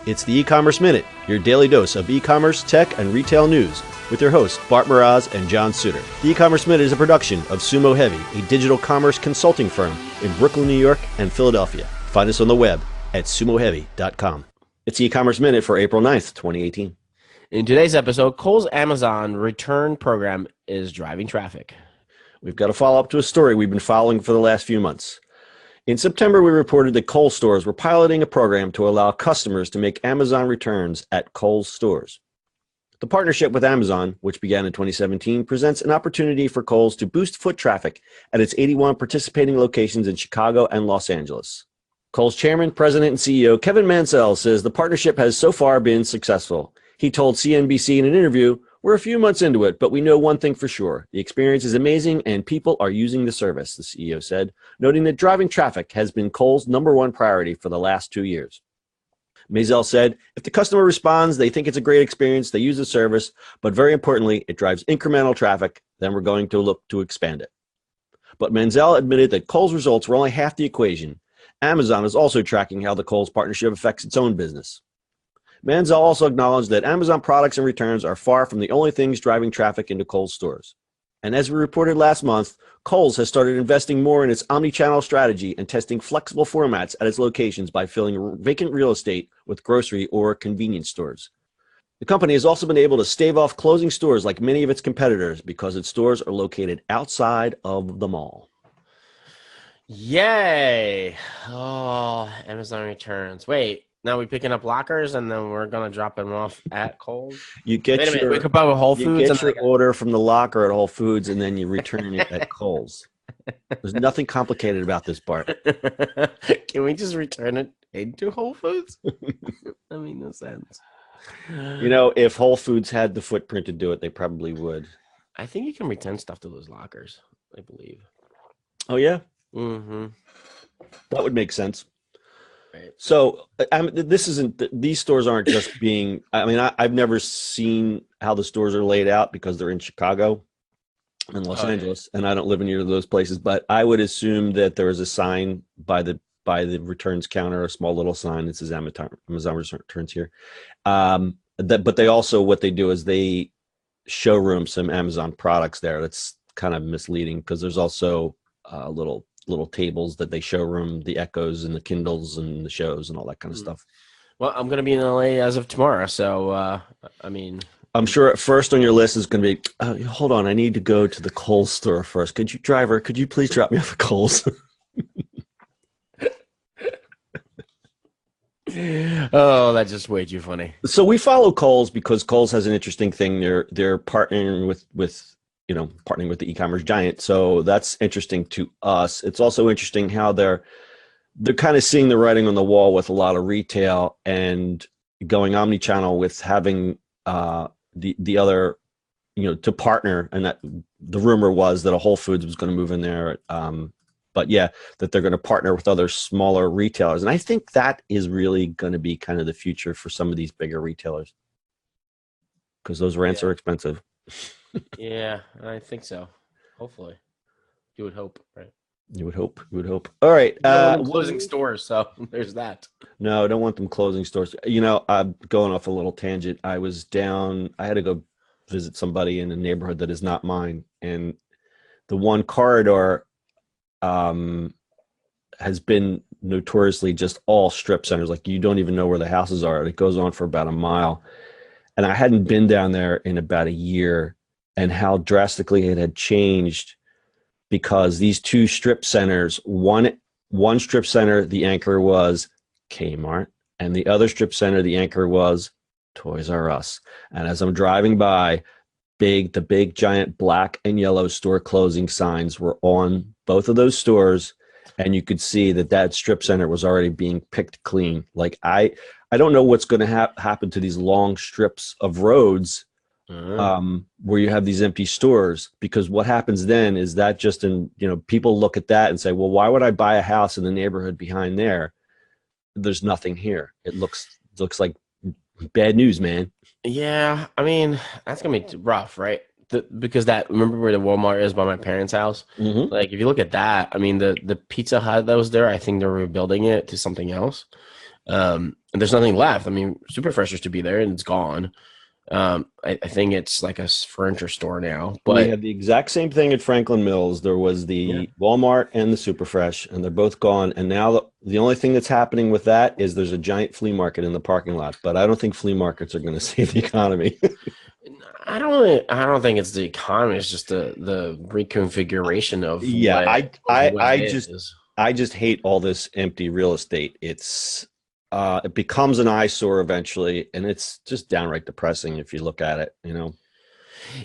It's the E-Commerce Minute, your daily dose of e-commerce, tech, and retail news with your hosts, Bart Miraz and John Suter. The E-Commerce Minute is a production of Sumo Heavy, a digital commerce consulting firm in Brooklyn, New York, and Philadelphia. Find us on the web at sumoheavy.com. It's the E-Commerce Minute for April 9th, 2018. In today's episode, Kohl's Amazon return program is driving traffic. We've got a follow-up to a story we've been following for the last few months. In September, we reported that Kohl stores were piloting a program to allow customers to make Amazon returns at Kohl's stores. The partnership with Amazon, which began in 2017, presents an opportunity for Kohl's to boost foot traffic at its 81 participating locations in Chicago and Los Angeles. Kohl's chairman, president, and CEO Kevin Mansell says the partnership has so far been successful. He told CNBC in an interview, "We're a few months into it, but we know one thing for sure. The experience is amazing and people are using the service," the CEO said, noting that driving traffic has been Kohl's #1 priority for the last 2 years. Mansell said, "If the customer responds, they think it's a great experience, they use the service, but very importantly, it drives incremental traffic, then we're going to look to expand it." But Mansell admitted that Kohl's results were only half the equation. Amazon is also tracking how the Kohl's partnership affects its own business. Mansell also acknowledged that Amazon products and returns are far from the only things driving traffic into Kohl's stores. And as we reported last month, Kohl's has started investing more in its omni-channel strategy and testing flexible formats at its locations by filling vacant real estate with grocery or convenience stores. The company has also been able to stave off closing stores like many of its competitors because its stores are located outside of the mall. Yay! Oh, Amazon returns. Wait, now we're picking up lockers and then we're going to drop them off at Kohl's? You get Wait a minute, we could buy Whole Foods. You get your order from the locker at Whole Foods and then you return it at Kohl's. There's nothing complicated about this part. Can we just return it into Whole Foods? That makes no sense. You know, if Whole Foods had the footprint to do it, they probably would. I think you can return stuff to those lockers, I believe. Oh, yeah? Mm-hmm. That would make sense. Right. So these stores aren't just being, I've never seen how the stores are laid out because they're in Chicago and Los Angeles, and I don't live in either of those places, but I would assume that there is a sign by the returns counter, a small little sign that says Amazon returns here. But they also, what they do is they showroom some Amazon products there. That's kind of misleading because there's also little tables that they showroom the Echoes and the Kindles and the shows and all that kind of stuff. Well, I'm going to be in LA as of tomorrow, so I'm sure at first on your list is going to be, hold on, I need to go to the Kohl's store first. Could you please drop me off at Kohl's? Oh, that's just way too funny. So we follow Kohl's because Kohl's has an interesting thing. They're partnering with partnering with the e-commerce giant. So that's interesting to us. It's also interesting how they're kind of seeing the writing on the wall with a lot of retail and going omni-channel with having the other, to partner. And that the rumor was that a Whole Foods was going to move in there. But yeah, that they're going to partner with other smaller retailers. And I think that is really going to be kind of the future for some of these bigger retailers because those rents are expensive. Yeah, I think so. Hopefully. You would hope, right? You would hope. All right. Closing stores, so there's that. No, I don't want them closing stores. I'm going off a little tangent. I had to go visit somebody in a neighborhood that is not mine. And the one corridor has been notoriously just all strip centers. Like you don't even know where the houses are. It goes on for about a mile. And I hadn't been down there in about a year, and how drastically it had changed because these two strip centers, one strip center, the anchor was Kmart, and the other strip center, the anchor was Toys R Us. And as I'm driving by, the big giant black and yellow store closing signs were on both of those stores, and you could see that strip center was already being picked clean. Like I don't know what's going to happen to these long strips of roads where you have these empty stores, because what happens then is that people look at that and say, well, why would I buy a house in the neighborhood behind there? There's nothing here. It looks like bad news, man. Yeah, that's gonna be rough, right? Because remember where the Walmart is by my parents' house? Mm-hmm. Like if you look at that, the Pizza Hut that was there, I think they're rebuilding it to something else. And there's nothing left. I mean, Superfresh used to be there and it's gone. I think it's like a furniture store now. We But had the exact same thing at Franklin Mills. There was yeah, the Walmart and the Superfresh, and they're both gone. And now the only thing that's happening with that is there's a giant flea market in the parking lot. But I don't think flea markets are going to save the economy. I don't think it's the economy. It's just the reconfiguration of Yeah, what it is. I just hate all this empty real estate. It becomes an eyesore eventually, and it's just downright depressing if you look at it, you know.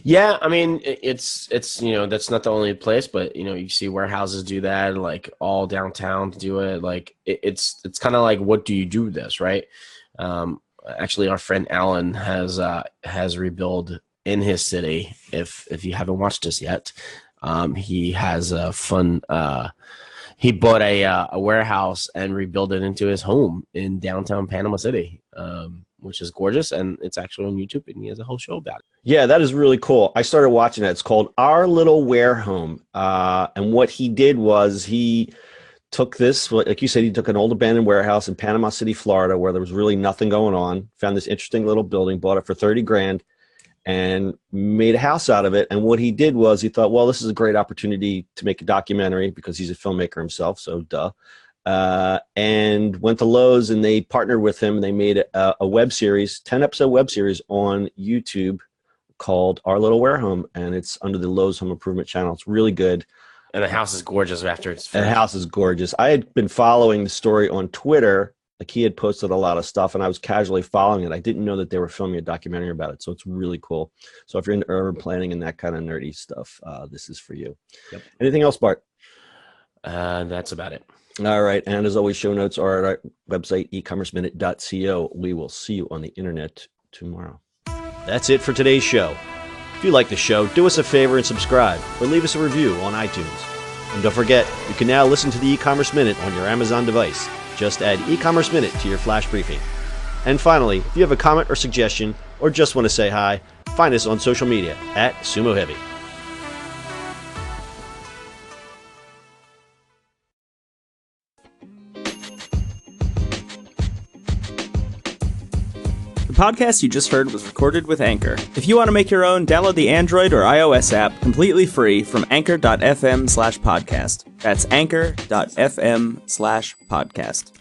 Yeah, I mean, it's that's not the only place, but you see warehouses do that, like all downtown do it. Like it's kind of like, what do you do with this, right? Actually, our friend Alan has rebuilt in his city. If you haven't watched this yet, he has a fun. He bought a warehouse and rebuilt it into his home in downtown Panama City, which is gorgeous, and it's actually on YouTube, and he has a whole show about it. Yeah, that is really cool. I started watching that. It's called Our Little Warehome. And what he did was he took this, like you said, he took an old abandoned warehouse in Panama City, Florida, where there was really nothing going on, found this interesting little building, bought it for 30 grand, and made a house out of it. And what he did was he thought, well, this is a great opportunity to make a documentary because he's a filmmaker himself, so duh. And went to Lowe's, and they partnered with him, and they made a web series, 10-episode web series on YouTube called Our Little Warehome, and it's under the Lowe's Home Improvement channel. It's really good. And the house is gorgeous after it's The finished. house is gorgeous. I had been following the story on Twitter. Like, he had posted a lot of stuff, and I was casually following it. I didn't know that they were filming a documentary about it, so it's really cool. So if you're into urban planning and that kind of nerdy stuff, this is for you. Yep. Anything else, Bart? That's about it. All right. And as always, show notes are at our website, ecommerceminute.co. We will see you on the internet tomorrow. That's it for today's show. If you like the show, do us a favor and subscribe, or leave us a review on iTunes. And don't forget, you can now listen to the e-commerce minute on your Amazon device. Just add e-commerce minute to your flash briefing. And finally, if you have a comment or suggestion, or just want to say hi, find us on social media at Sumo Heavy. The podcast you just heard was recorded with Anchor. If you want to make your own, download the Android or iOS app completely free from anchor.fm/podcast. That's anchor.fm/podcast.